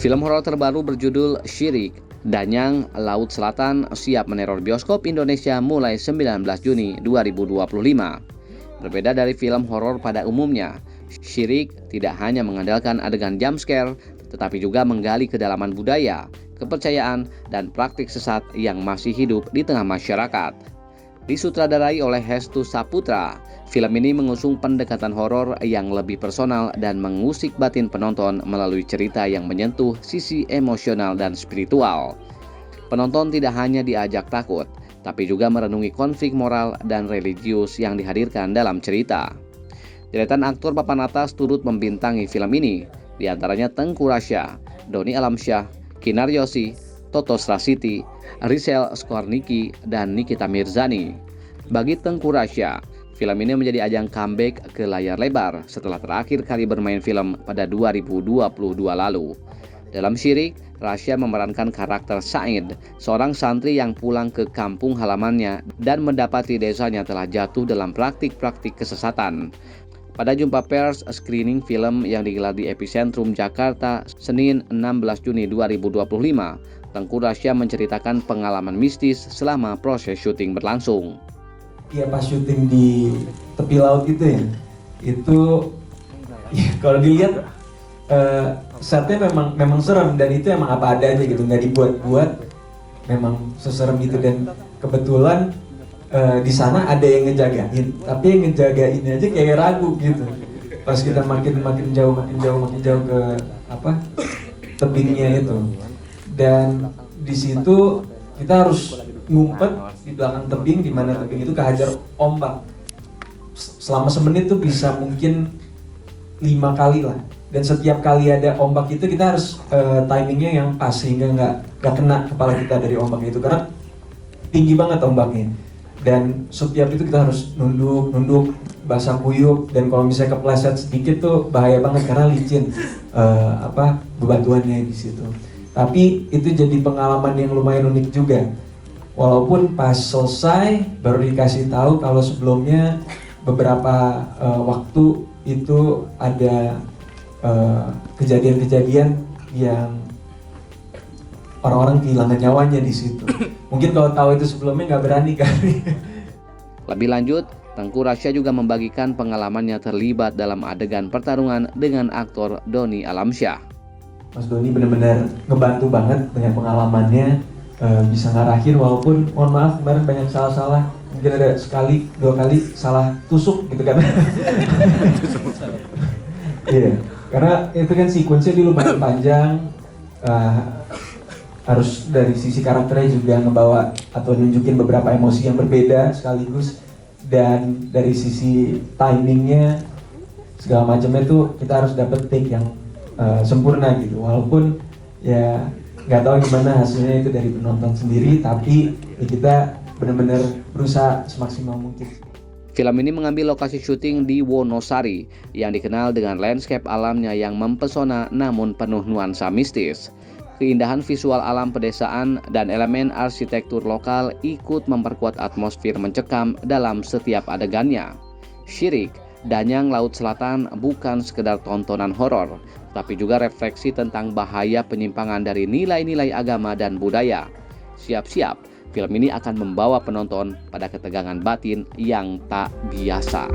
Film horor terbaru berjudul Syirik, Danyang Laut Selatan siap meneror bioskop Indonesia mulai 19 Juni 2025. Berbeda dari film horor pada umumnya, Syirik tidak hanya mengandalkan adegan jump scare, tetapi juga menggali kedalaman budaya, kepercayaan, dan praktik sesat yang masih hidup di tengah masyarakat. Disutradarai oleh Hestu Saputra, film ini mengusung pendekatan horor yang lebih personal dan mengusik batin penonton melalui cerita yang menyentuh sisi emosional dan spiritual. Penonton tidak hanya diajak takut, tapi juga merenungi konflik moral dan religius yang dihadirkan dalam cerita. Deretan aktor papan atas turut membintangi film ini, di antaranya Tengku Rasya, Doni Alamsyah, Kinar Yosi, Toto Strasiti, Rizal Skorniki, dan Nikita Mirzani. Bagi Tengku Rasya, film ini menjadi ajang comeback ke layar lebar setelah terakhir kali bermain film pada 2022 lalu. Dalam Syirik, Rasya memerankan karakter Said, seorang santri yang pulang ke kampung halamannya dan mendapati desanya telah jatuh dalam praktik-praktik kesesatan. Pada jumpa pers screening film yang digelar di Epicentrum Jakarta, Senin 16 Juni 2025, Tengku Rasya menceritakan pengalaman mistis selama proses syuting berlangsung. Iya, pas syuting di tepi laut itu ya, kalau dilihat setnya memang serem, dan itu emang apa adanya gitu, nggak dibuat-buat, memang seserem itu. Dan kebetulan di sana ada yang ngejagain, tapi yang ngejagain aja kayak ragu gitu. Pas kita makin jauh ke tebingnya itu, dan di situ kita harus ngumpet di belakang tebing, di mana tebing itu kehajar ombak. Selama semenit tuh bisa mungkin 5 kali lah, dan setiap kali ada ombak itu kita harus timingnya yang pas sehingga nggak kena kepala kita dari ombak itu, karena tinggi banget ombaknya. Dan setiap itu kita harus nunduk, basah kuyup, dan kalau misalnya kepleset sedikit tuh bahaya banget karena licin bebatuannya di situ. Tapi itu jadi pengalaman yang lumayan unik juga. Walaupun pas selesai baru dikasih tahu kalau sebelumnya beberapa waktu itu ada kejadian-kejadian yang orang-orang kehilangan nyawanya di situ. Mungkin kalau tahu itu sebelumnya nggak berani kali. Lebih lanjut, Tengku Rasya juga membagikan pengalamannya terlibat dalam adegan pertarungan dengan aktor Doni Alamsyah. Mas Doni benar-benar ngebantu banget dengan pengalamannya, bisa ngarahin walaupun mohon maaf kemarin banyak salah-salah. Mungkin ada sekali, 2 kali salah tusuk gitu kan. Iya, karena itu kan sequence-nya dia lumayan panjang. Harus dari sisi karakternya juga ngebawa atau nunjukin beberapa emosi yang berbeda sekaligus, dan dari sisi timingnya segala macamnya tuh kita harus dapet take yang sempurna gitu. Walaupun ya nggak tahu gimana hasilnya itu dari penonton sendiri, tapi ya kita benar-benar berusaha semaksimal mungkin. Film ini mengambil lokasi syuting di Wonosari yang dikenal dengan landscape alamnya yang mempesona namun penuh nuansa mistis. Keindahan visual alam pedesaan dan elemen arsitektur lokal ikut memperkuat atmosfer mencekam dalam setiap adegannya. Syirik, Danyang Laut Selatan bukan sekedar tontonan horor, tapi juga refleksi tentang bahaya penyimpangan dari nilai-nilai agama dan budaya. Siap-siap, film ini akan membawa penonton pada ketegangan batin yang tak biasa.